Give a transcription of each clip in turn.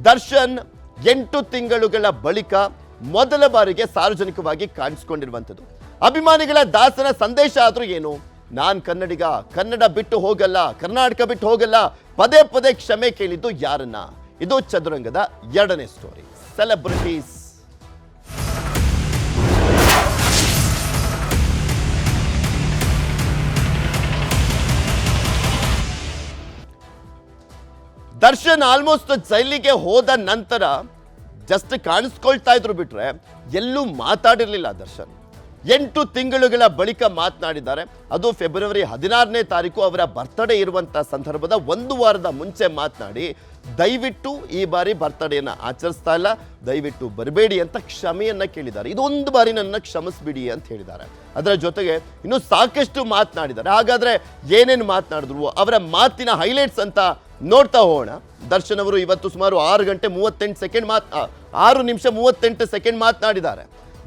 ದರ್ಶನ್ 8 ತಿಂಗಳುಗಳ ಬಳಿಕ ಮೊದಲ ಬಾರಿಗೆ ಸಾರ್ವಜನಿಕವಾಗಿ ಕಾಣಿಸಿಕೊಂಡಿರುವಂಥದ್ದು. ಅಭಿಮಾನಿಗಳ ದಾಸನ ಸಂದೇಶ ಆದ್ರೂ ಏನು? ನಾನ್ ಕನ್ನಡಿಗ, ಕನ್ನಡ ಬಿಟ್ಟು ಹೋಗಲ್ಲ, ಕರ್ನಾಟಕ ಬಿಟ್ಟು ಹೋಗಲ್ಲ, ಪದೇ ಪದೇ ಕ್ಷಮೆ ಕೇಳಿದ್ದು ಯಾರನ್ನ? ಇದು ಚದುರಂಗದ 2ನೇ ಸ್ಟೋರಿ. ಸೆಲೆಬ್ರಿಟೀಸ್. ದರ್ಶನ್ ಆಲ್ಮೋಸ್ಟ್ ಜೈಲಿಗೆ ಹೋದ ನಂತರ ಜಸ್ಟ್ ಕಾಣಿಸ್ಕೊಳ್ತಾ ಇದ್ರು ಬಿಟ್ರೆ ಎಲ್ಲೂ ಮಾತಾಡಿರಲಿಲ್ಲ ದರ್ಶನ್. 8 ತಿಂಗಳುಗಳ ಬಳಿಕ ಮಾತನಾಡಿದ್ದಾರೆ. ಅದು ಫೆಬ್ರವರಿ 16ನೇ ತಾರೀಕು ಅವರ ಬರ್ತ್ಡೇ ಇರುವಂತ ಸಂದರ್ಭದ 1 ವಾರದ ಮುಂಚೆ ಮಾತನಾಡಿ, ದಯವಿಟ್ಟು ಈ ಬಾರಿ ಬರ್ತ್ಡೇನ ಆಚರಿಸ್ತಾ ಇಲ್ಲ, ದಯವಿಟ್ಟು ಬರಬೇಡಿ ಅಂತ ಕ್ಷಮೆಯನ್ನ ಕೇಳಿದ್ದಾರೆ. ಇದೊಂದು ಬಾರಿ ನನ್ನ ಕ್ಷಮಿಸ್ಬಿಡಿ ಅಂತ ಹೇಳಿದ್ದಾರೆ. ಅದರ ಜೊತೆಗೆ ಇನ್ನು ಸಾಕಷ್ಟು ಮಾತನಾಡಿದ್ದಾರೆ. ಹಾಗಾದ್ರೆ ಏನೇನು ಮಾತನಾಡಿದ್ರು, ಅವರ ಮಾತಿನ ಹೈಲೈಟ್ಸ್ ಅಂತ ನೋಡ್ತಾ ಹೋಗೋಣ. ದರ್ಶನ್ ಅವರು ಇವತ್ತು ಸುಮಾರು 6 ನಿಮಿಷ 38 ಸೆಕೆಂಡ್ ಮಾತನಾಡಿದ್ದಾರೆ.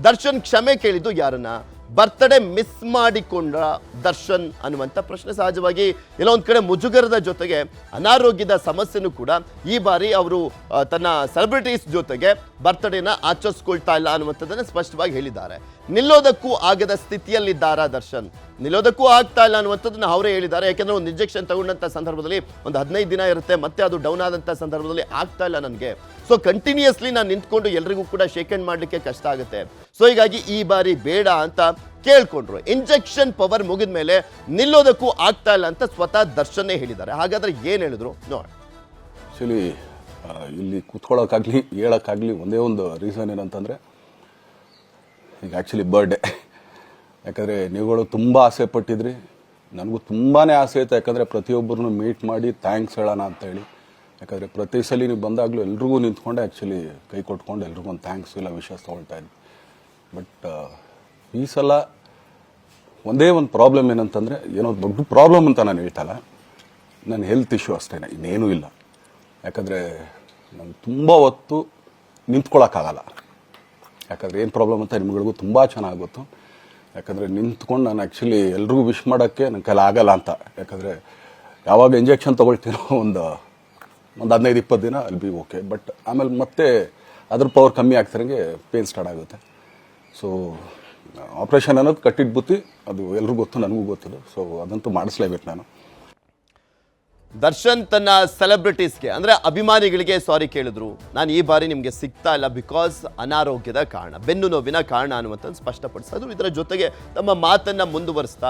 ದರ್ಶನ್ ಕ್ಷಮೆ ಕೇಳಿದ್ದು ಯಾರನ್ನ? ಬರ್ತ್ಡೇ ಮಿಸ್ ಮಾಡಿಕೊಂಡ ದರ್ಶನ್ ಅನ್ನುವಂಥ ಪ್ರಶ್ನೆ. ಸಹಜವಾಗಿ ಎಲ್ಲೋ ಒಂದು ಕಡೆ ಮುಜುಗರದ ಜೊತೆಗೆ ಅನಾರೋಗ್ಯದ ಸಮಸ್ಯೆನೂ ಕೂಡ ಈ ಬಾರಿ ಅವರು ತನ್ನ ಸೆಲೆಬ್ರಿಟೀಸ್ ಜೊತೆಗೆ ಬರ್ತ್ಡೇನ ಆಚರಿಸ್ಕೊಳ್ತಾ ಇಲ್ಲ ಅನ್ನುವಂಥದ್ದನ್ನು ಸ್ಪಷ್ಟವಾಗಿ ಹೇಳಿದ್ದಾರೆ. ನಿಲ್ಲೋದಕ್ಕೂ ಆಗದ ಸ್ಥಿತಿಯಲ್ಲಿದ್ದಾರಾ ದರ್ಶನ್? ನಿಲ್ಲೋದಕ್ಕೂ ಆಗ್ತಾ ಇಲ್ಲ ಅನ್ನುವಂಥದ್ದನ್ನು ಅವರೇ ಹೇಳಿದ್ದಾರೆ. ಯಾಕೆಂದ್ರೆ ಒಂದು ಇಂಜೆಕ್ಷನ್ ತಗೊಂಡಂಥ ಸಂದರ್ಭದಲ್ಲಿ ಒಂದು 15 ದಿನ ಇರುತ್ತೆ, ಮತ್ತೆ ಅದು ಡೌನ್ ಆದಂಥ ಸಂದರ್ಭದಲ್ಲಿ ಆಗ್ತಾ ಇಲ್ಲ ನನಗೆ. ಸೊ ಕಂಟಿನ್ಯೂಸ್ಲಿ ನಾನು ನಿಂತ್ಕೊಂಡು ಎಲ್ರಿಗೂ ಕೂಡ ಶೇಕ್ ಹ್ಯಾಂಡ್ ಮಾಡಲಿಕ್ಕೆ ಕಷ್ಟ ಆಗುತ್ತೆ. ಸೊ ಹೀಗಾಗಿ ಈ ಬಾರಿ ಬೇಡ ಅಂತ ಕೇಳ್ಕೊಂಡ್ರು. ಇಂಜೆಕ್ಷನ್ ಪವರ್ ಮುಗಿದ ಮೇಲೆ ನಿಲ್ಲೋದಕ್ಕೂ ಆಗ್ತಾ ಇಲ್ಲ ಅಂತ ಸ್ವತಃ ದರ್ಶನ್ನೇ ಹೇಳಿದ್ದಾರೆ. ಹಾಗಾದ್ರೆ ಏನ್ ಹೇಳಿದ್ರು ನೋಡಿ. ಆಕ್ಚುಲಿ ಇಲ್ಲಿ ಕೂತ್ಕೊಳ್ಳೋಕ್ಕಾಗ್ಲಿ ಹೇಳೋಕ್ಕಾಗಲಿ ಒಂದೇ ಒಂದು ರೀಸನ್ ಏನಂತಂದರೆ, ಈಗ ಆ್ಯಕ್ಚುಲಿ ಬರ್ಡೇ. ಯಾಕಂದರೆ ನೀವುಗಳು ತುಂಬ ಆಸೆ ಪಟ್ಟಿದ್ರಿ, ನನಗೂ ತುಂಬಾ ಆಸೆ ಇತ್ತು. ಯಾಕಂದರೆ ಪ್ರತಿಯೊಬ್ಬರನ್ನು ಮೀಟ್ ಮಾಡಿ ಥ್ಯಾಂಕ್ಸ್ ಹೇಳೋಣ ಅಂತೇಳಿ. ಯಾಕಂದರೆ ಪ್ರತಿ ಸಲ ನೀವು ಬಂದಾಗಲೂ ಎಲ್ರಿಗೂ ನಿಂತ್ಕೊಂಡೆ ಆ್ಯಕ್ಚುಲಿ ಕೈ ಕೊಟ್ಕೊಂಡು ಎಲ್ರಿಗೂ ಒಂದು ಥ್ಯಾಂಕ್ಸ್ ಇಲ್ಲ ವಿಶಸ್ ತೊಗೊಳ್ತಾ ಇದ್ವಿ. ಬಟ್ ಈ ಸಲ ಒಂದೇ ಒಂದು ಪ್ರಾಬ್ಲಮ್ ಏನಂತಂದರೆ, ಏನೋ ದೊಡ್ಡ ಪ್ರಾಬ್ಲಮ್ ಅಂತ ನಾನು ಹೇಳ್ತಲ್ಲ, ನನ್ನ ಹೆಲ್ತ್ ಇಶ್ಯೂ ಅಷ್ಟೇ, ಇನ್ನೇನೂ ಇಲ್ಲ. ಯಾಕಂದರೆ ನಾನು ತುಂಬ ಹೊತ್ತು ನಿಂತ್ಕೊಳ್ಳೋಕ್ಕಾಗಲ್ಲ. ಯಾಕಂದರೆ ಏನು ಪ್ರಾಬ್ಲಮ್ ಅಂತ ನಿಮ್ಗಳಿಗೂ ತುಂಬ ಚೆನ್ನಾಗಿ ಗೊತ್ತು. ಯಾಕಂದರೆ ನಿಂತ್ಕೊಂಡು ನಾನು ಆ್ಯಕ್ಚುಲಿ ಎಲ್ರಿಗೂ ವಿಶ್ ಮಾಡೋಕ್ಕೆ ನನ್ನ ಕೈಲಿ ಆಗಲ್ಲ ಅಂತ. ಯಾಕಂದರೆ ಯಾವಾಗ ಇಂಜೆಕ್ಷನ್ ತೊಗೊಳ್ತೀನೋ ಒಂದು 15-20 ದಿನ ಅಲ್ಲಿ ಬಿ ಓಕೆ. ಬಟ್ ಆಮೇಲೆ ಮತ್ತೆ ಅದ್ರ ಪವರ್ ಕಮ್ಮಿ ಆಗ್ತಿರಂಗೆ ಪೇನ್ ಸ್ಟಾರ್ಟ್ ಆಗುತ್ತೆ. ಸೊ ಆಪ್ರೇಷನ್ ಅನ್ನೋದು ಕಟ್ಟಿಟ್ಟು ಬುತ್ತಿ, ಅದು ಎಲ್ರಿಗೂ ಗೊತ್ತು, ನನಗೂ ಗೊತ್ತದು. ಸೊ ಅದಂತೂ ಮಾಡಿಸ್ಲೇಬೇಕು ನಾನು. ದರ್ಶನ್ ತನ್ನ ಸೆಲೆಬ್ರಿಟೀಸ್ಗೆ ಅಂದ್ರೆ ಅಭಿಮಾನಿಗಳಿಗೆ ಸಾರಿ ಕೇಳಿದ್ರು. ನಾನು ಈ ಬಾರಿ ನಿಮಗೆ ಸಿಗ್ತಾ ಇಲ್ಲ ಬಿಕಾಸ್ ಅನಾರೋಗ್ಯದ ಕಾರಣ, ಬೆನ್ನು ನೋವಿನ ಕಾರಣ ಅನ್ನುವಂಥದ್ದು ಸ್ಪಷ್ಟಪಡಿಸಿದ್ರು. ಇದರ ಜೊತೆಗೆ ತಮ್ಮ ಮಾತನ್ನ ಮುಂದುವರಿಸ್ತಾ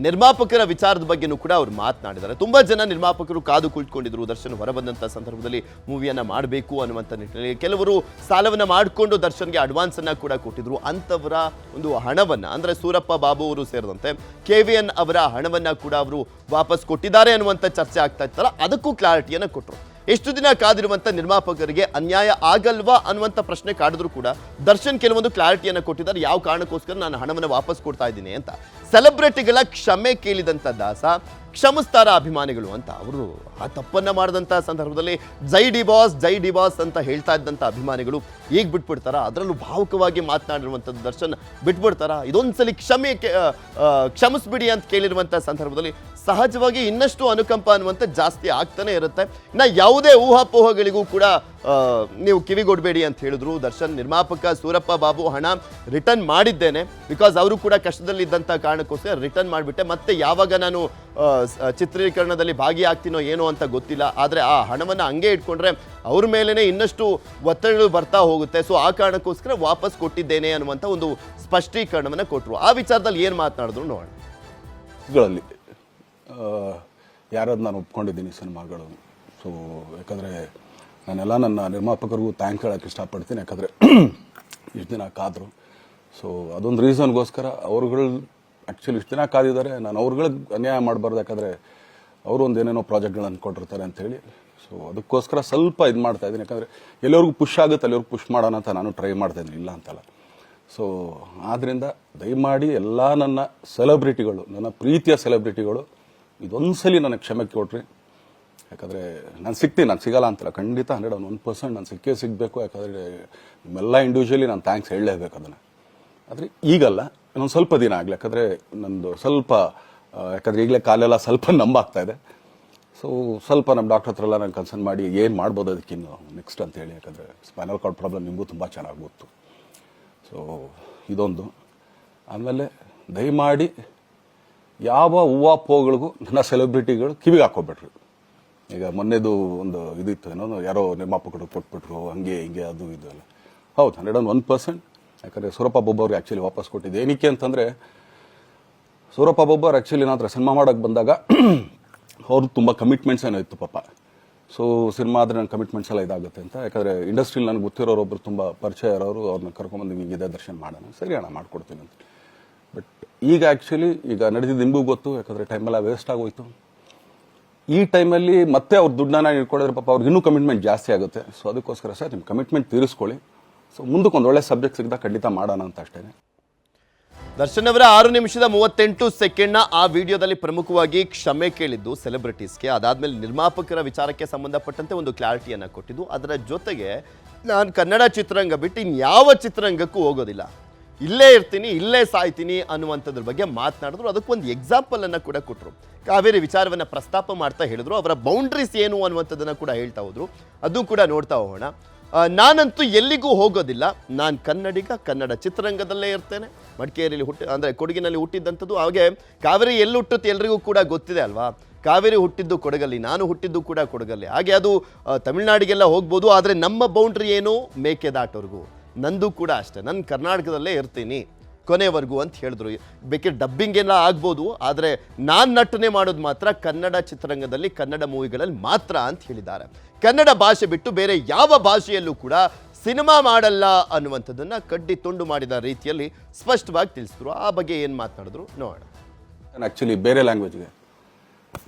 ನಿರ್ಮಾಪಕರ ವಿಚಾರದ ಬಗ್ಗೆನೂ ಕೂಡ ಅವ್ರು ಮಾತನಾಡಿದ್ದಾರೆ. ತುಂಬಾ ಜನ ನಿರ್ಮಾಪಕರು ಕಾದು ಕುಳಿತುಕೊಂಡಿದ್ರು ದರ್ಶನ್ ಹೊರಬಂದಂಥ ಸಂದರ್ಭದಲ್ಲಿ ಮೂವಿಯನ್ನ ಮಾಡಬೇಕು ಅನ್ನುವಂಥ ನಿಟ್ಟಿನಲ್ಲಿ. ಕೆಲವರು ಸಾಲವನ್ನ ಮಾಡಿಕೊಂಡು ದರ್ಶನ್ಗೆ ಅಡ್ವಾನ್ಸ್ ಅನ್ನ ಕೂಡ ಕೊಟ್ಟಿದ್ರು. ಅಂಥವರ ಒಂದು ಹಣವನ್ನ ಅಂದ್ರೆ ಸೂರಪ್ಪ ಬಾಬು ಅವರು ಸೇರಿದಂತೆ KVN ಅವರ ಹಣವನ್ನ ಕೂಡ ಅವರು ವಾಪಸ್ ಕೊಟ್ಟಿದ್ದಾರೆ ಅನ್ನುವಂಥ ಚರ್ಚೆ ಆಗ್ತಾ ಇತ್ತಲ್ಲ, ಅದಕ್ಕೂ ಕ್ಲಾರಿಟಿಯನ್ನು ಕೊಟ್ಟರು. ಎಷ್ಟು ದಿನ ಕಾದಿರುವಂತ ನಿರ್ಮಾಪಕರಿಗೆ ಅನ್ಯಾಯ ಆಗಲ್ವಾ ಅನ್ನುವಂಥ ಪ್ರಶ್ನೆ ಕಾಡಿದ್ರು ಕೂಡ ದರ್ಶನ್ ಕೆಲವೊಂದು ಕ್ಲಾರಿಟಿಯನ್ನು ಕೊಟ್ಟಿದ್ದಾರೆ. ಯಾವ ಕಾರಣಕ್ಕೋಸ್ಕರ ನಾನು ಹಣವನ್ನು ವಾಪಸ್ ಕೊಡ್ತಾ ಇದ್ದೀನಿ ಅಂತ. ಸೆಲೆಬ್ರಿಟಿಗಳ ಕ್ಷಮೆ ಕೇಳಿದಂಥ ದಾಸ ಕ್ಷಮಿಸ್ತಾರ ಅಭಿಮಾನಿಗಳು ಅಂತ. ಅವರು ಆ ತಪ್ಪನ್ನ ಮಾಡಿದಂಥ ಸಂದರ್ಭದಲ್ಲಿ ಜೈ ಡಿ ಬಾಸ್ ಅಂತ ಹೇಳ್ತಾ ಇದ್ದಂಥ ಅಭಿಮಾನಿಗಳು ಈಗ ಬಿಟ್ಬಿಡ್ತಾರ? ಅದರಲ್ಲೂ ಭಾವುಕವಾಗಿ ಮಾತನಾಡಿರುವಂಥದ್ದು ದರ್ಶನ್ ಬಿಟ್ಬಿಡ್ತಾರ? ಇದೊಂದ್ಸಲಿ ಕ್ಷಮಿಸ್ಬಿಡಿ ಅಂತ ಕೇಳಿರುವಂಥ ಸಂದರ್ಭದಲ್ಲಿ ಸಹಜವಾಗಿ ಇನ್ನಷ್ಟು ಅನುಕಂಪ ಅನ್ನುವಂಥ ಜಾಸ್ತಿ ಆಗ್ತಾನೆ ಇರುತ್ತೆ. ಯಾವುದೇ ಊಹಾಪೋಹಗಳಿಗೂ ಕೂಡ ನೀವು ಕಿವಿಗೊಡಬೇಡಿ ಅಂತ ಹೇಳಿದ್ರು ದರ್ಶನ್. ನಿರ್ಮಾಪಕ ಸೂರಪ್ಪ ಬಾಬು ಹಣ ರಿಟರ್ನ್ ಮಾಡಿದ್ದೇನೆ, ಬಿಕಾಸ್ ಅವರು ಕೂಡ ಕಷ್ಟದಲ್ಲಿದ್ದಂಥ ಕಾರಣಕ್ಕೋಸ್ಕರ ರಿಟರ್ನ್ ಮಾಡಿಬಿಟ್ಟೆ. ಮತ್ತೆ ಯಾವಾಗ ನಾನು ಚಿತ್ರೀಕರಣದಲ್ಲಿ ಭಾಗಿಯಾಗ್ತೀನೋ ಏನೋ ಅಂತ ಗೊತ್ತಿಲ್ಲ, ಆದರೆ ಆ ಹಣವನ್ನು ಹಂಗೆ ಇಟ್ಕೊಂಡ್ರೆ ಅವ್ರ ಮೇಲೇ ಇನ್ನಷ್ಟು ಒತ್ತಡಗಳು ಬರ್ತಾ ಹೋಗುತ್ತೆ. ಸೊ ಆ ಕಾರಣಕ್ಕೋಸ್ಕರ ವಾಪಸ್ ಕೊಟ್ಟಿದ್ದೇನೆ ಅನ್ನುವಂಥ ಒಂದು ಸ್ಪಷ್ಟೀಕರಣವನ್ನು ಕೊಟ್ಟರು. ಆ ವಿಚಾರದಲ್ಲಿ ಏನು ಮಾತನಾಡಿದ್ರು ನೋಡೋಣ. ಯಾರಾದ್ರು ನಾನು ಒಪ್ಕೊಂಡಿದ್ದೀನಿ ಸಿನಿಮಾಗಳು. ಸೊ ಯಾಕಂದರೆ ನಾನೆಲ್ಲ ನನ್ನ ನಿರ್ಮಾಪಕರಿಗೂ ಥ್ಯಾಂಕ್ ಹೇಳೋಕ್ಕೆ ಇಷ್ಟಪಡ್ತೀನಿ. ಯಾಕಂದರೆ ಇಷ್ಟು ದಿನ ಕಾದರು. ಸೊ ಅದೊಂದು ರೀಸನ್ಗೋಸ್ಕರ ಅವ್ರುಗಳು ಆ್ಯಕ್ಚುಲಿ ಇಷ್ಟು ದಿನ ಕಾದಿದ್ದಾರೆ. ನಾನು ಅವ್ರುಗಳಿಗೆ ಅನ್ಯಾಯ ಮಾಡಬಾರ್ದು. ಯಾಕಂದರೆ ಅವರು ಒಂದು ಏನೇನೋ ಪ್ರಾಜೆಕ್ಟ್ಗಳು ಅಂದ್ಕೊಂಡಿರ್ತಾರೆ ಅಂಥೇಳಿ. ಸೊ ಅದಕ್ಕೋಸ್ಕರ ಸ್ವಲ್ಪ ಇದು ಮಾಡ್ತಾಯಿದ್ದೀನಿ. ಯಾಕಂದರೆ ಎಲ್ಲರಿಗೂ ಪುಷ್ ಆಗುತ್ತೆ ಅಲ್ಲಿವ್ರಿಗೆ ಪುಷ್ ಮಾಡೋಣ ಅಂತ ನಾನು ಟ್ರೈ ಮಾಡ್ತಾಯಿದ್ದೀನಿ, ಇಲ್ಲ ಅಂತಲ್ಲ. ಸೊ ಆದ್ದರಿಂದ ದಯಮಾಡಿ ಎಲ್ಲ ನನ್ನ ಸೆಲೆಬ್ರಿಟಿಗಳು, ನನ್ನ ಪ್ರೀತಿಯ ಸೆಲೆಬ್ರಿಟಿಗಳು ಇದೊಂದ್ಸಲಿ ನನಗೆ ಕ್ಷಮೆ ಕೊಟ್ರಿ. ಯಾಕಂದರೆ ನಾನು ಸಿಗ್ತೀನಿ, ನಾನು ಸಿಗಲ್ಲ ಅಂತಲ್ಲ, ಖಂಡಿತ 101% ನಾನು ಸಿಗಬೇಕು. ಯಾಕಂದರೆ ನಿಮ್ಮೆಲ್ಲ ಇಂಡಿವಿಜುವಲಿ ನಾನು ಥ್ಯಾಂಕ್ಸ್ ಹೇಳಲೇಬೇಕು ಅದನ್ನು. ಆದರೆ ಈಗಲ್ಲ, ಇನ್ನೊಂದು ಸ್ವಲ್ಪ ದಿನ ಆಗಲಿ. ಯಾಕಂದರೆ ನಂದು ಸ್ವಲ್ಪ ಯಾಕಂದರೆ ಈಗಲೇ ಕಾಲೆಲ್ಲ ಸ್ವಲ್ಪ ನಂಬಾಗ್ತಾ ಇದೆ. ಸೊ ಸೊ ಸ್ವಲ್ಪ ನಮ್ಮ ಡಾಕ್ಟರ್ ಹತ್ರ ಎಲ್ಲ ನಾನು ಕನ್ಸರ್ನ್ ಮಾಡಿ ಏನು ಮಾಡ್ಬೋದು ಅದಕ್ಕಿನ್ನು ನೆಕ್ಸ್ಟ್ ಅಂತೇಳಿ, ಯಾಕಂದರೆ ಸ್ಪೈನಲ್ ಕಾರ್ಡ್ ಪ್ರಾಬ್ಲಮ್ ನಿಮಗೂ ತುಂಬ ಚೆನ್ನಾಗಿ ಗೊತ್ತು. ಸೊ ಇದೊಂದು. ಆಮೇಲೆ ದಯಮಾಡಿ ಯಾವ ಹೂವಾಪೋಗಳಿಗೂ ನನ್ನ ಸೆಲೆಬ್ರಿಟಿಗಳು ಕಿವಿಗೆ ಹಾಕೋಬೇಡ್ರಿ. ಈಗ ಮೊನ್ನೆದು ಒಂದು ಇದಿತ್ತು, ಏನೋ ಯಾರೋ ನಿರ್ಮಾಪಕರು ಕೊಟ್ಬಿಟ್ರು, ಹಂಗೆ ಹಿಂಗೆ ಅದು ಇದು ಎಲ್ಲ. ಹೌದು, 101%. ಯಾಕಂದರೆ ಸೂರಪ್ಪ ಬೊಬ್ಬ ಅವ್ರಿಗೆ ಆ್ಯಕ್ಚುಲಿ ವಾಪಸ್ ಕೊಟ್ಟಿದ್ದು ಏನಕ್ಕೆ ಅಂತಂದರೆ, ಸೂರಪ್ಪ ಬೊಬ್ಬ ಅವ್ರು ಆ್ಯಕ್ಚುಲಿ ನಾನು ಹತ್ರ ಸಿನಿಮಾ ಮಾಡೋಕ್ಕೆ ಬಂದಾಗ ಅವ್ರದ್ದು ತುಂಬ ಕಮಿಟ್ಮೆಂಟ್ಸ್ ಏನೋ ಇತ್ತು ಪಾಪ. ಸೊ ಸಿನಿಮಾ ಆದರೆ ನನ್ನ ಕಮಿಟ್ಮೆಂಟ್ಸ್ ಎಲ್ಲ ಇದಾಗುತ್ತೆ ಅಂತ, ಯಾಕಂದರೆ ಇಂಡಸ್ಟ್ರಿಲಿ ನನಗೆ ಗೊತ್ತಿರೋರೊಬ್ಬರು ತುಂಬ ಪರಿಚಯ ಇರೋರು, ಅವ್ರನ್ನ ಕರ್ಕೊಂಬಂದು ಹಿಂಗಿದೆ ದರ್ಶನ ಮಾಡೋಣ, ಸರಿ ಅಣ್ಣ ಮಾಡ್ಕೊಡ್ತೀನಿ ಅಂತ. ಬಟ್ ಈಗ ಆ್ಯಕ್ಚುಲಿ ಈಗ ನಡೆದಿದ್ದು ನಿಮಗೂ ಗೊತ್ತು, ಯಾಕಂದರೆ ಟೈಮೆಲ್ಲ ವೇಸ್ಟ್ ಆಗೋಯ್ತು. ಈ ಟೈಮಲ್ಲಿ ಮತ್ತೆ ಅವ್ರ ದುಡ್ಡನ್ನ ಇಟ್ಕೊಡಿದ್ರೆ ಪಾಪ ಅವ್ರಿಗೆ ಇನ್ನೂ ಕಮಿಟ್ಮೆಂಟ್ ಜಾಸ್ತಿ ಆಗುತ್ತೆ. ಸೊ ಅದಕ್ಕೋಸ್ಕರ ಸರ್ ನಿಮ್ಮ ಕಮಿಟ್ಮೆಂಟ್ ತೀರಿಸ್ಕೊಳ್ಳಿ. ಸೊ ಮುಂದಕ್ಕೆ ಒಂದು ಒಳ್ಳೆ ಸಬ್ಜೆಕ್ಟ್ ಸಿಗ್ದಾಗ ಖಂಡಿತ ಮಾಡೋಣ ಅಂತ ಅಷ್ಟೇ. ದರ್ಶನ್ ಅವರ 6:38 ಆ ವಿಡಿಯೋದಲ್ಲಿ ಪ್ರಮುಖವಾಗಿ ಕ್ಷಮೆ ಕೇಳಿದ್ದು ಸೆಲೆಬ್ರಿಟೀಸ್ಗೆ. ಅದಾದ್ಮೇಲೆ ನಿರ್ಮಾಪಕರ ವಿಚಾರಕ್ಕೆ ಸಂಬಂಧಪಟ್ಟಂತೆ ಒಂದು ಕ್ಲಾರಿಟಿಯನ್ನು ಕೊಟ್ಟಿದ್ದು. ಅದರ ಜೊತೆಗೆ ನಾನು ಕನ್ನಡ ಚಿತ್ರರಂಗ ಬಿಟ್ಟು ಇನ್ಯಾವ ಚಿತ್ರರಂಗಕ್ಕೂ ಹೋಗೋದಿಲ್ಲ, ಇಲ್ಲೇ ಇರ್ತೀನಿ, ಇಲ್ಲೇ ಸಾಯ್ತೀನಿ ಅನ್ನುವಂಥದ್ರ ಬಗ್ಗೆ ಮಾತನಾಡಿದ್ರು. ಅದಕ್ಕೊಂದು ಎಕ್ಸಾಂಪಲ್ ಅನ್ನು ಕೂಡ ಕೊಟ್ಟರು. ಕಾವೇರಿ ವಿಚಾರವನ್ನು ಪ್ರಸ್ತಾಪ ಮಾಡ್ತಾ ಹೇಳಿದ್ರು. ಅವರ ಬೌಂಡ್ರೀಸ್ ಏನು ಅನ್ನುವಂಥದ್ದನ್ನು ಕೂಡ ಹೇಳ್ತಾ ಹೋದ್ರು. ಅದು ಕೂಡ ನೋಡ್ತಾ ಹೋಗೋಣ. ನಾನಂತೂ ಎಲ್ಲಿಗೂ ಹೋಗೋದಿಲ್ಲ, ನಾನು ಕನ್ನಡಿಗ, ಕನ್ನಡ ಚಿತ್ರರಂಗದಲ್ಲೇ ಇರ್ತೇನೆ. ಮಡಿಕೇರಿಯಲ್ಲಿ ಅಂದರೆ ಕೊಡಗಿನಲ್ಲಿ ಹುಟ್ಟಿದ್ದಂಥದ್ದು. ಹಾಗೆ ಕಾವೇರಿ ಎಲ್ಲಿ ಹುಟ್ಟುತ್ತೆ ಎಲ್ರಿಗೂ ಕೂಡ ಗೊತ್ತಿದೆ ಅಲ್ವಾ. ಕಾವೇರಿ ಹುಟ್ಟಿದ್ದು ಕೊಡಗಲ್ಲಿ, ನಾನು ಹುಟ್ಟಿದ್ದು ಕೂಡ ಕೊಡಗಲ್ಲಿ. ಹಾಗೆ ಅದು ತಮಿಳ್ನಾಡಿಗೆಲ್ಲ ಹೋಗ್ಬೋದು, ಆದರೆ ನಮ್ಮ ಬೌಂಡ್ರಿ ಏನು ಮೇಕೆದಾಟವರೆಗೂ. ನಂದು ಕೂಡ ಅಷ್ಟೇ, ನಾನು ಕರ್ನಾಟಕದಲ್ಲೇ ಇರ್ತೀನಿ ಕೊನೆವರೆಗೂ ಅಂತ ಹೇಳಿದ್ರು. ಬೇಕಿದ್ರೆ ಡಬ್ಬಿಂಗ್ ಎಲ್ಲ ಆಗ್ಬೋದು, ಆದರೆ ನಾನು ನಟನೆ ಮಾಡೋದು ಮಾತ್ರ ಕನ್ನಡ ಚಿತ್ರರಂಗದಲ್ಲಿ, ಕನ್ನಡ ಮೂವಿಗಳಲ್ಲಿ ಮಾತ್ರ ಅಂತ ಹೇಳಿದ್ದಾರೆ. ಕನ್ನಡ ಭಾಷೆ ಬಿಟ್ಟು ಬೇರೆ ಯಾವ ಭಾಷೆಯಲ್ಲೂ ಕೂಡ ಸಿನಿಮಾ ಮಾಡಲ್ಲ ಅನ್ನುವಂಥದ್ದನ್ನು ಕಡ್ಡಿ ತುಂಡು ಮಾಡಿದ ರೀತಿಯಲ್ಲಿ ಸ್ಪಷ್ಟವಾಗಿ ತಿಳಿಸಿದ್ರು. ಆ ಬಗ್ಗೆ ಏನು ಮಾತನಾಡಿದ್ರು ನೋಡೋಣ. ಆ್ಯಕ್ಚುಲಿ ಬೇರೆ ಲ್ಯಾಂಗ್ವೇಜ್ಗೆ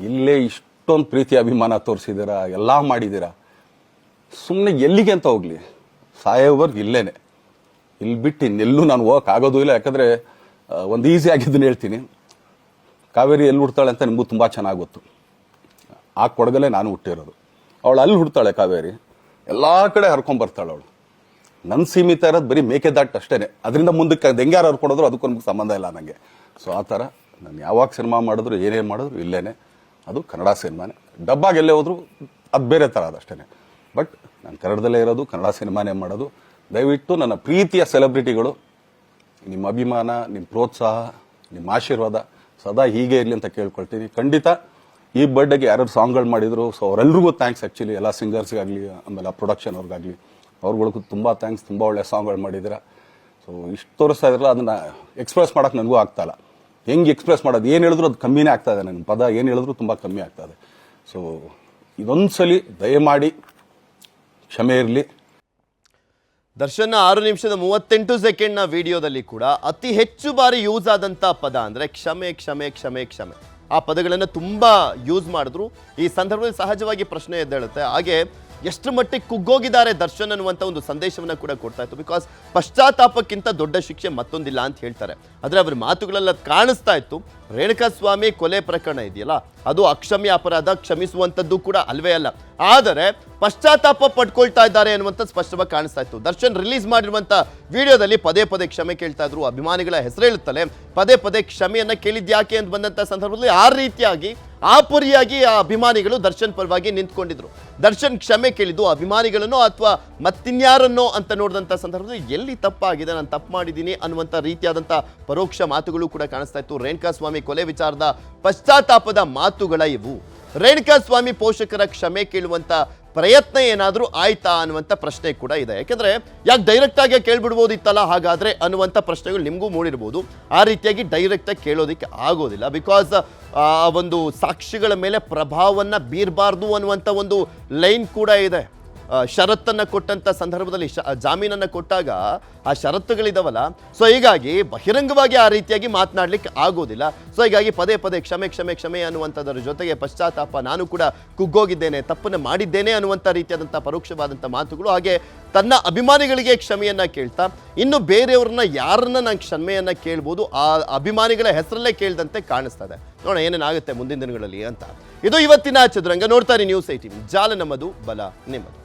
ಇಲ್ಲೇ ಇಷ್ಟೊಂದು ಪ್ರೀತಿ ಅಭಿಮಾನ ತೋರಿಸಿದ್ದೀರಾ, ಎಲ್ಲ ಮಾಡಿದ್ದೀರಾ, ಸುಮ್ಮನೆ ಎಲ್ಲಿಗೆ ಅಂತ ಹೋಗ್ಲಿ, ಸಾಯೋವರ್ಗು ಇಲ್ಲೇನೆ. ಇಲ್ಲಿ ಬಿಟ್ಟು ಇನ್ನೆಲ್ಲೂ ನಾನು ಹೋಗಕ್ಕೆ ಆಗೋದು ಇಲ್ಲ. ಯಾಕಂದರೆ ಒಂದು ಈಸಿ ಆಗಿದ್ದನ್ನು ಹೇಳ್ತೀನಿ. ಕಾವೇರಿ ಎಲ್ಲಿ ಹುಡ್ತಾಳೆ ಅಂತ ನಿಮಗೂ ತುಂಬ ಚೆನ್ನಾಗಿ ಗೊತ್ತು. ಆ ಕೊಡಗಲ್ಲೇ ನಾನು ಹುಟ್ಟಿರೋದು. ಅವಳು ಅಲ್ಲಿ ಹುಡ್ತಾಳೆ ಕಾವೇರಿ, ಎಲ್ಲ ಕಡೆ ಹರ್ಕೊಂಡ್ಬರ್ತಾಳೆ ಅವಳು. ನನ್ನ ಸೀಮಿತ ಇರೋದು ಬರೀ ಮೇಕೆದಾಟ್ ಅಷ್ಟೇ. ಅದರಿಂದ ಮುಂದಕ್ಕೆ ಅದು ಹೆಂಗ್ಯಾರು ಹರ್ಕೊಡೋದ್ರು ಅದಕ್ಕೂ ನಮ್ಗೆ ಸಂಬಂಧ ಇಲ್ಲ ನನಗೆ. ಸೊ ಆ ಥರ ನಾನು ಯಾವಾಗ ಸಿನಿಮಾ ಮಾಡಿದ್ರು ಏನೇನು ಮಾಡಿದ್ರು ಇಲ್ಲೇನೆ, ಅದು ಕನ್ನಡ ಸಿನಿಮಾನೇ. ಡಬ್ಬಾಗಿ ಎಲ್ಲೇ ಹೋದ್ರು ಅದು ಬೇರೆ ಥರ ಅದಷ್ಟೇ. ಬಟ್ ನಾನು ಕನ್ನಡದಲ್ಲೇ ಇರೋದು, ಕನ್ನಡ ಸಿನಿಮಾನೇ ಮಾಡೋದು. ದಯವಿಟ್ಟು ನನ್ನ ಪ್ರೀತಿಯ ಸೆಲೆಬ್ರಿಟಿಗಳು, ನಿಮ್ಮ ಅಭಿಮಾನ, ನಿಮ್ಮ ಪ್ರೋತ್ಸಾಹ, ನಿಮ್ಮ ಆಶೀರ್ವಾದ ಸದಾ ಹೀಗೆ ಇರಲಿ ಅಂತ ಕೇಳ್ಕೊಳ್ತೀನಿ. ಖಂಡಿತ ಈ ಬರ್ಡೇಗೆ ಯಾರು ಸಾಂಗ್ಗಳು ಮಾಡಿದ್ರು, ಸೊ ಅವರೆಲ್ರಿಗೂ ಥ್ಯಾಂಕ್ಸ್. ಆ್ಯಕ್ಚುಲಿ ಎಲ್ಲ ಸಿಂಗರ್ಸ್ಗಾಗಲಿ, ಆಮೇಲೆ ಆ ಪ್ರೊಡಕ್ಷನ್ ಅವ್ರಿಗಾಗಲಿ, ಅವ್ರುಗಳಿಗೂ ತುಂಬ ಥ್ಯಾಂಕ್ಸ್. ತುಂಬ ಒಳ್ಳೆ ಸಾಂಗ್ಗಳು ಮಾಡಿದ್ದೀರಾ. ಸೊ ಇಷ್ಟು ತೋರಿಸ್ತಾ ಇದ್ರಲ್ಲ, ಅದನ್ನು ಎಕ್ಸ್ಪ್ರೆಸ್ ಮಾಡೋಕೆ ನನಗೂ ಆಗ್ತಾಯಿಲ್ಲ. ಹೆಂಗೆ ಎಕ್ಸ್ಪ್ರೆಸ್ ಮಾಡೋದು, ಏನು ಹೇಳಿದ್ರು ಅದು ಕಮ್ಮಿನೇ ಆಗ್ತಾಯಿದೆ. ನನ್ನ ಪದ ಏನು ಹೇಳಿದ್ರು ತುಂಬ ಕಮ್ಮಿ ಆಗ್ತಾಯಿದೆ. ಸೊ ಇದೊಂದ್ಸಲಿ ದಯಮಾಡಿ ಕ್ಷಮೆ ಇರಲಿ. ದರ್ಶನ್ 6:38 ವಿಡಿಯೋದಲ್ಲಿ ಕೂಡ ಅತಿ ಹೆಚ್ಚು ಬಾರಿ ಯೂಸ್ ಆದಂಥ ಪದ ಅಂದರೆ ಕ್ಷಮೆ ಕ್ಷಮೆ ಕ್ಷಮೆ ಕ್ಷಮೆ. ಆ ಪದಗಳನ್ನು ತುಂಬ ಯೂಸ್ ಮಾಡಿದ್ರು. ಈ ಸಂದರ್ಭದಲ್ಲಿ ಸಹಜವಾಗಿ ಪ್ರಶ್ನೆ ಎದ್ದೇಳುತ್ತೆ, ಹಾಗೆ ಎಷ್ಟು ಮಟ್ಟಿಗೆ ಕುಗ್ಗೋಗಿದ್ದಾರೆ ದರ್ಶನ್ ಅನ್ನುವಂಥ ಒಂದು ಸಂದೇಶವನ್ನು ಕೂಡ ಕೊಡ್ತಾ ಇತ್ತು. ಬಿಕಾಸ್ ಪಶ್ಚಾತ್ತಾಪಕ್ಕಿಂತ ದೊಡ್ಡ ಶಿಕ್ಷೆ ಮತ್ತೊಂದಿಲ್ಲ ಅಂತ ಹೇಳ್ತಾರೆ. ಆದರೆ ಅವರ ಮಾತುಗಳೆಲ್ಲ ಕಾಣಿಸ್ತಾ ಇತ್ತು. ರೇಣುಕಾಸ್ವಾಮಿ ಕೊಲೆ ಪ್ರಕರಣ ಇದೆಯಲ್ಲ, ಅದು ಅಕ್ಷಮ್ಯ ಅಪರಾಧ, ಕ್ಷಮಿಸುವಂಥದ್ದು ಕೂಡ ಅಲ್ವೇ ಅಲ್ಲ. ಆದರೆ ಪಶ್ಚಾತ್ತಾಪ ಪಡ್ಕೊಳ್ತಾ ಇದ್ದಾರೆ ಅನ್ನುವಂಥದ್ದು ಸ್ಪಷ್ಟವಾಗಿ ಕಾಣಿಸ್ತಾ ಇತ್ತು. ದರ್ಶನ್ ರಿಲೀಸ್ ಮಾಡಿರುವಂಥ ವಿಡಿಯೋದಲ್ಲಿ ಪದೇ ಪದೇ ಕ್ಷಮೆ ಕೇಳ್ತಾ ಇದ್ರು. ಅಭಿಮಾನಿಗಳ ಹೆಸರೇಳುತ್ತಲೇ ಪದೇ ಪದೇ ಕ್ಷಮೆಯನ್ನು ಕೇಳಿದ್ಯಾಕೆ ಅಂತ ಬಂದಂಥ ಸಂದರ್ಭದಲ್ಲಿ ಆ ರೀತಿಯಾಗಿ ಆಪುರಿಯಾಗಿ ಆ ಅಭಿಮಾನಿಗಳು ದರ್ಶನ್ ಪರವಾಗಿ ನಿಂತ್ಕೊಂಡಿದ್ರು. ದರ್ಶನ್ ಕ್ಷಮೆ ಕೇಳಿದ್ದು ಅಭಿಮಾನಿಗಳನ್ನೋ ಅಥವಾ ಮತ್ತಿನ್ಯಾರನ್ನೋ ಅಂತ ನೋಡಿದಂಥ ಸಂದರ್ಭದಲ್ಲಿ ಎಲ್ಲಿ ತಪ್ಪಾಗಿದೆ, ನಾನು ತಪ್ಪು ಮಾಡಿದ್ದೀನಿ ಅನ್ನುವಂಥ ರೀತಿಯಾದಂಥ ಪರೋಕ್ಷ ಮಾತುಗಳು ಕೂಡ ಕಾಣಿಸ್ತಾ ಇತ್ತು. ರೇಣುಕಾಸ್ವಾಮಿ ಕೊಲೆ ವಿಚಾರದ ಪಶ್ಚಾತ್ತಾಪದ ಮಾತುಗಳ ಇವು. ರೇಣುಕಾಸ್ವಾಮಿ ಪೋಷಕರ ಕ್ಷಮೆ ಕೇಳುವಂಥ ಪ್ರಯತ್ನ ಏನಾದರೂ ಆಯ್ತಾ ಅನ್ನುವಂಥ ಪ್ರಶ್ನೆ ಕೂಡ ಇದೆ. ಯಾಕೆಂದರೆ ಯಾಕೆ ಡೈರೆಕ್ಟಾಗಿ ಕೇಳ್ಬಿಡ್ಬೋದಿತ್ತಲ್ಲ ಹಾಗಾದರೆ ಅನ್ನುವಂಥ ಪ್ರಶ್ನೆಗಳು ನಿಮಗೂ ಮೂಡಿರ್ಬೋದು. ಆ ರೀತಿಯಾಗಿ ಡೈರೆಕ್ಟಾಗಿ ಕೇಳೋದಕ್ಕೆ ಆಗೋದಿಲ್ಲ. ಬಿಕಾಸ್ ಆ ಒಂದು ಸಾಕ್ಷಿಗಳ ಮೇಲೆ ಪ್ರಭಾವವನ್ನು ಬೀರಬಾರ್ದು ಅನ್ನುವಂಥ ಒಂದು ಲೈನ್ ಕೂಡ ಇದೆ. ಷರತ್ತನ್ನು ಕೊಟ್ಟಂಥ ಸಂದರ್ಭದಲ್ಲಿ ಜಾಮೀನನ್ನು ಕೊಟ್ಟಾಗ ಆ ಷರತ್ತುಗಳಿದಾವಲ್ಲ, ಸೊ ಹೀಗಾಗಿ ಬಹಿರಂಗವಾಗಿ ಆ ರೀತಿಯಾಗಿ ಮಾತನಾಡಲಿಕ್ಕೆ ಆಗೋದಿಲ್ಲ. ಸೊ ಹೀಗಾಗಿ ಪದೇ ಪದೇ ಕ್ಷಮೆ ಕ್ಷಮೆ ಕ್ಷಮೆ ಅನ್ನುವಂಥದ್ರ ಜೊತೆಗೆ ಪಶ್ಚಾತ್ತಾಪ, ನಾನು ಕೂಡ ಕುಗ್ಗೋಗಿದ್ದೇನೆ, ತಪ್ಪನ್ನು ಮಾಡಿದ್ದೇನೆ ಅನ್ನುವಂಥ ರೀತಿಯಾದಂಥ ಪರೋಕ್ಷವಾದಂಥ ಮಾತುಗಳು. ಹಾಗೆ ತನ್ನ ಅಭಿಮಾನಿಗಳಿಗೆ ಕ್ಷಮೆಯನ್ನು ಕೇಳ್ತಾ ಇನ್ನು ಬೇರೆಯವ್ರನ್ನ ಯಾರನ್ನ ನಾನು ಕ್ಷಮೆಯನ್ನು ಕೇಳ್ಬೋದು, ಆ ಅಭಿಮಾನಿಗಳ ಹೆಸರಲ್ಲೇ ಕೇಳಿದಂತೆ ಕಾಣಿಸ್ತದೆ. ನೋಡೋಣ ಏನೇನಾಗುತ್ತೆ ಮುಂದಿನ ದಿನಗಳಲ್ಲಿ ಅಂತ. ಇದು ಇವತ್ತಿನ ಚದುರಂಗ. ನೋಡ್ತಾರೆ ನ್ಯೂಸ್ 18, ಜಾಲ ನಮ್ಮದು, ಬಲ ನಿಮ್ಮದು.